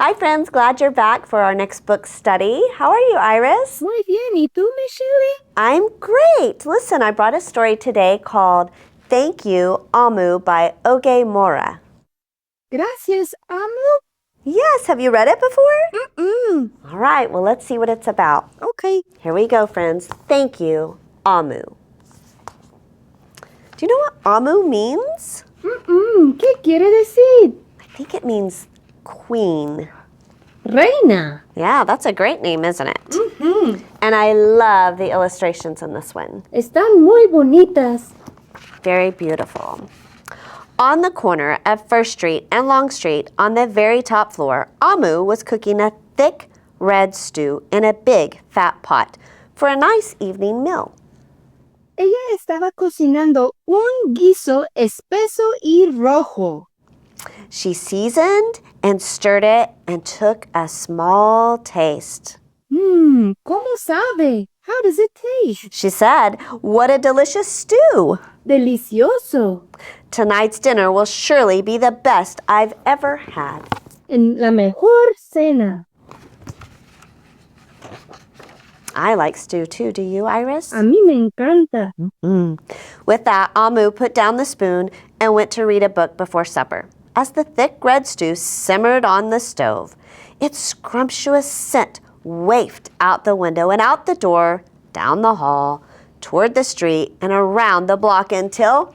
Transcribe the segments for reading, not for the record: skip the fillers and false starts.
Hi friends, glad you're back for our next book study. How are you, Iris? Muy bien, ¿y tú, Miss Shelley? I'm great. Listen, I brought a story today called Thank You, Amu by Oge Mora. Gracias, Amu. Yes, have you read it before? Mm-mm. All right, well, let's see what it's about. Okay. Here we go, friends. Thank you, Amu. Do you know what Amu means? ¿Qué quiere decir? I think it means queen. Reina. Yeah, that's a great name, isn't it? Mm-hmm. And I love the illustrations in this one. Están muy bonitas. Very beautiful. On the corner of First Street and Long Street, on the very top floor, Amu was cooking a thick red stew in a big fat pot for a nice evening meal. Ella estaba cocinando un guiso espeso y rojo. She seasoned and stirred it and took a small taste. ¿Cómo sabe? How does it taste? She said, "What a delicious stew! Delicioso. Tonight's dinner will surely be the best I've ever had." En la mejor cena. I like stew too. Do you, Iris? A mí me encanta. With that, Amu put down the spoon and went to read a book before supper. As the thick red stew simmered on the stove, its scrumptious scent wafted out the window and out the door, down the hall, toward the street, and around the block until...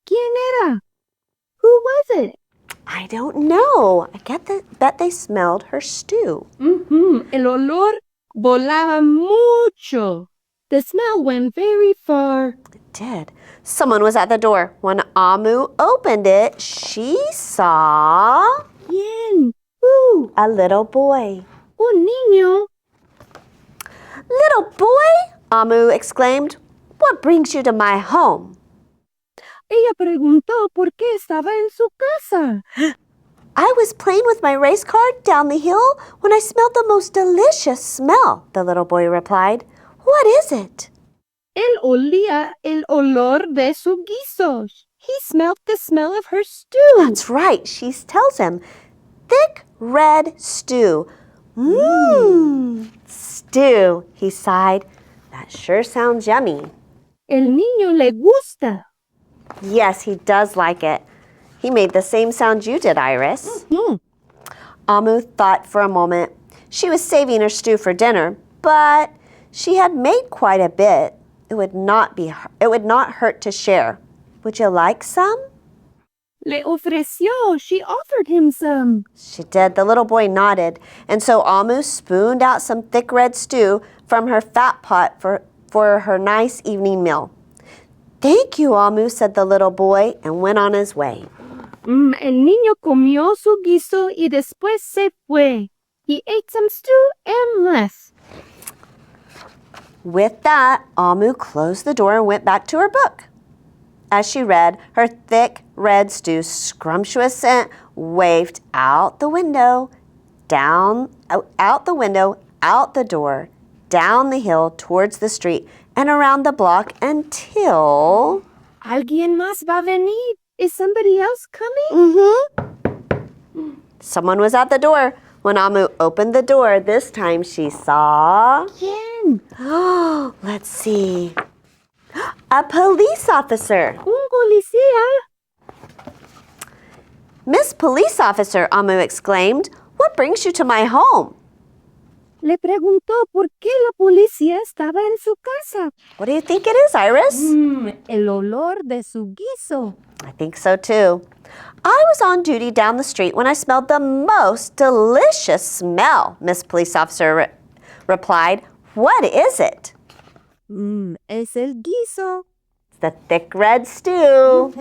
¿Quién era? Who was it? I don't know. Bet they smelled her stew. El olor volaba mucho. The smell went very far. It did. Someone was at the door. When Amu opened it, she saw... ¿Quién? Who? a little boy. Un niño. "Little boy," Amu exclaimed, "what brings you to my home?" Ella preguntó por qué estaba en su casa. "I was playing with my race car down the hill when I smelled the most delicious smell," the little boy replied. "What is it?" Él olía el olor de su guiso. He smelled the smell of her stew. That's right, she tells him. "Thick red stew." Stew, he sighed. That sure sounds yummy. El niño le gusta. Yes, he does like it. He made the same sound you did, Iris. Amu thought for a moment. She was saving her stew for dinner, but she had made quite a bit. It would not hurt to share. Would you like some? Le ofreció. She offered him some. She did. The little boy nodded, and so Amu spooned out some thick red stew from her fat pot for her nice evening meal. "Thank you, Amu," said the little boy, and went on his way. El niño comió su guiso y después se fue. He ate some stew and left. With that, Amu closed the door and went back to her book. As she read, her thick red stew's scrumptious scent wafted out the window, out the door, down the hill towards the street, and around the block until... ¿Alguien más va a venir? Is somebody else coming? Someone was at the door. When Amu opened the door, this time she saw... ¿Quién? Let's see. A police officer. Un policía. "Miss Police Officer," Amu exclaimed, "what brings you to my home?" Le preguntó por qué la policía estaba en su casa. What do you think it is, Iris? El olor de su guiso. I think so too. "I was on duty down the street when I smelled the most delicious smell," Miss Police Officer replied. "What is it?" Es el guiso. "It's the thick red stew."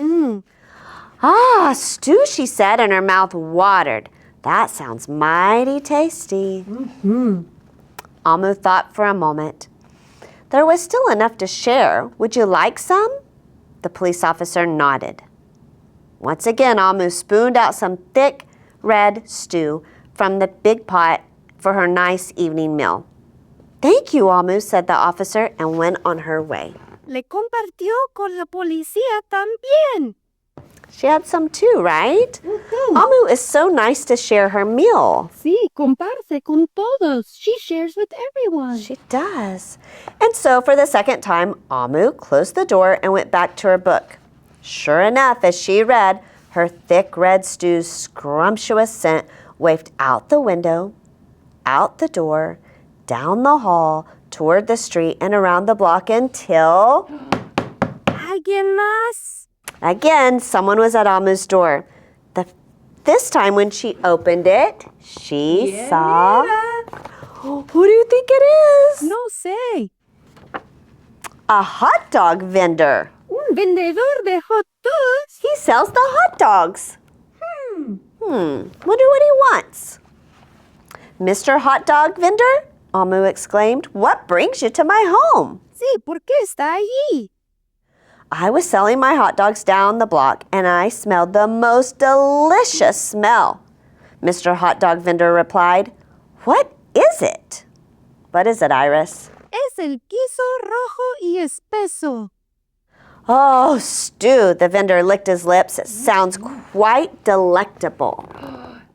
"Ah, stew," she said, and her mouth watered. "That sounds mighty tasty." Amu thought for a moment. There was still enough to share. "Would you like some?" The police officer nodded. Once again, Amu spooned out some thick red stew from the big pot for her nice evening meal. "Thank you, Amu," said the officer, and went on her way. Le compartió con la policía también. She had some too, right? Amu is so nice to share her meal. Sí, comparte con todos. She shares with everyone. She does. And so for the second time, Amu closed the door and went back to her book. Sure enough, as she read, her thick red stew's scrumptious scent wafted out the window, out the door, down the hall, toward the street, and around the block until... ¿Alguien más? Again, someone was at Amu's door. This time when she opened it, she saw... Who do you think it is? No sé. A hot dog vendor. Un vendedor de hot dogs. He sells the hot dogs. Wonder what he wants. Mr. Hot Dog Vendor? Amu exclaimed. What brings you to my home? Sí, ¿por qué está allí? I was selling my hot dogs down the block and I smelled the most delicious smell. Mr. Hot Dog Vendor replied. What is it? What is it, Iris? Es el guiso rojo y espeso. Oh, stew. The vendor licked his lips. It sounds quite delectable.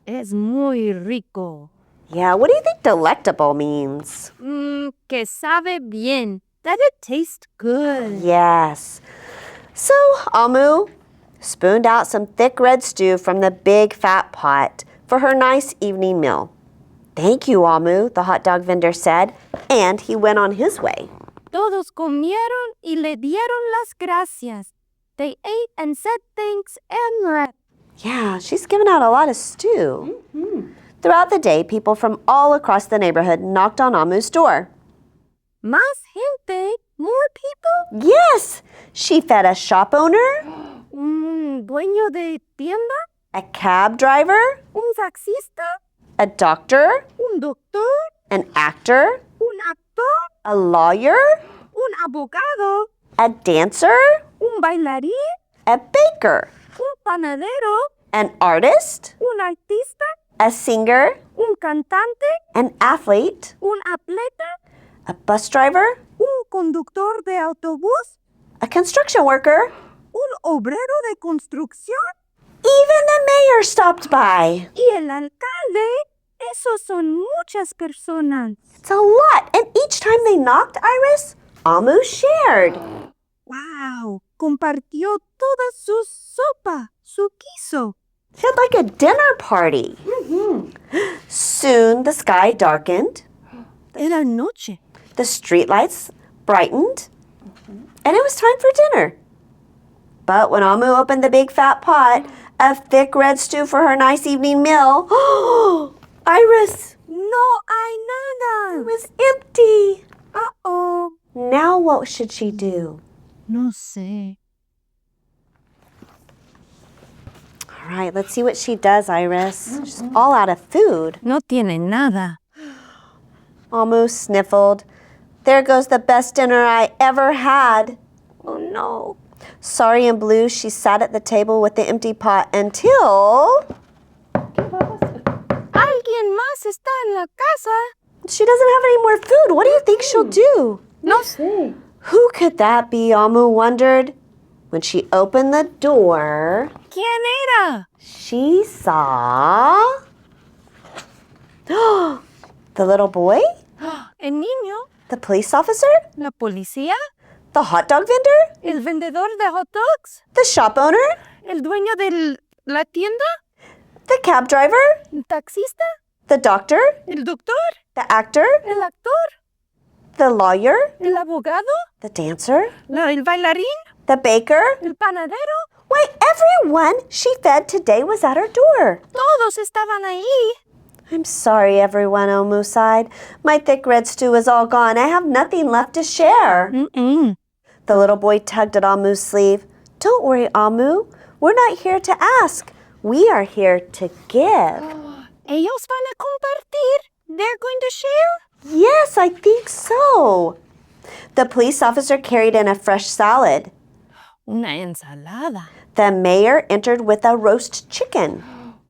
Es muy rico. Yeah, what do you think delectable means? Que sabe bien. That it tastes good. Yes. So Amu spooned out some thick red stew from the big fat pot for her nice evening meal. Thank you, Amu, the hot dog vendor said, and he went on his way. Todos comieron y le dieron las gracias. They ate and said thanks and left. Yeah, she's given out a lot of stew. Throughout the day, people from all across the neighborhood knocked on Amu's door. Más gente? More people? Yes, she fed a shop owner, Un dueño de tienda? a cab driver, Un taxista? a doctor, Un doctor? an actor, Un actor? a lawyer, Un abogado? a dancer, Un bailarín? a baker, Un panadero? an artist, Un artista? a singer, Un cantante? an athlete, Un atleta? a bus driver, Un conductor de autobús? a construction worker. Un obrero de construcción? Even the mayor stopped by. Y el alcalde? Esos son muchas personas. It's a lot. And each time they knocked, Iris, Amu shared. ¡Wow! Compartió toda su sopa, su guiso. She had like a dinner party. Soon the sky darkened, Era noche. the streetlights brightened, and it was time for dinner. But when Amu opened the big fat pot of thick red stew for her nice evening meal, Iris, No hay nada. it was empty. Uh-oh. Now what should she do? No sé. All right, let's see what she does, Iris. She's all out of food. No tiene nada. Amu sniffled. There goes the best dinner I ever had. Oh, no. Sorry and blue, she sat at the table with the empty pot until Alguien más está en la casa. she doesn't have any more food. What do you think she'll do? No sé. Who could that be, Amu wondered. When she opened the door, ¿Quién era? she saw the little boy, El niño. the police officer, La policía. the hot dog vendor, El vendedor de hot dogs. the shop owner, El dueño de la tienda. the cab driver, El taxista. the doctor, El doctor. the actor, El actor. the lawyer, El abogado. the dancer, El bailarín. the baker. El panadero. Why, everyone she fed today was at her door. Todos estaban ahí. I'm sorry, everyone, Amu sighed. My thick red stew is all gone. I have nothing left to share. The little boy tugged at Amu's sleeve. Don't worry, Amu. We're not here to ask. We are here to give. Ellos van a compartir. They're going to share. Yes, I think so. The police officer carried in a fresh salad. Una ensalada. The mayor entered with a roast chicken.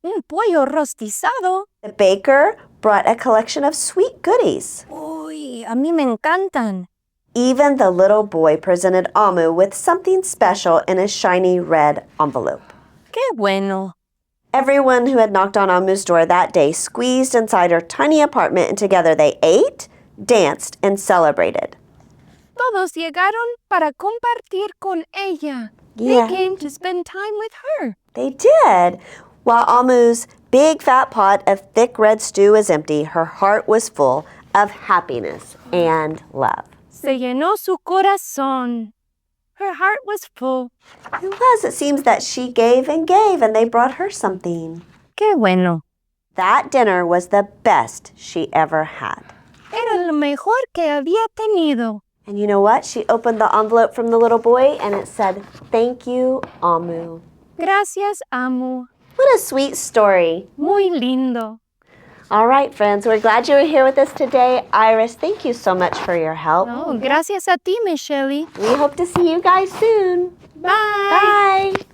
Un pollo rostizado. The baker brought a collection of sweet goodies. Uy, a mí me encantan. Even the little boy presented Amu with something special in a shiny red envelope. Qué bueno. Everyone who had knocked on Amu's door that day squeezed inside her tiny apartment, and together they ate, danced, and celebrated. Todos llegaron para compartir con ella. Yeah. They came to spend time with her. They did. While Amu's big fat pot of thick red stew was empty, her heart was full of happiness and love. Se llenó su corazón. Her heart was full. It was. It seems that she gave, and they brought her something. Qué bueno. That dinner was the best she ever had. Era lo mejor que había tenido. And you know what? She opened the envelope from the little boy, and it said, "Thank you, Amu." Gracias, Amu. What a sweet story. Muy lindo. All right, friends, we're glad you were here with us today. Iris, thank you so much for your help. Oh, gracias a ti, Miss Shelley. We hope to see you guys soon. Bye. Bye.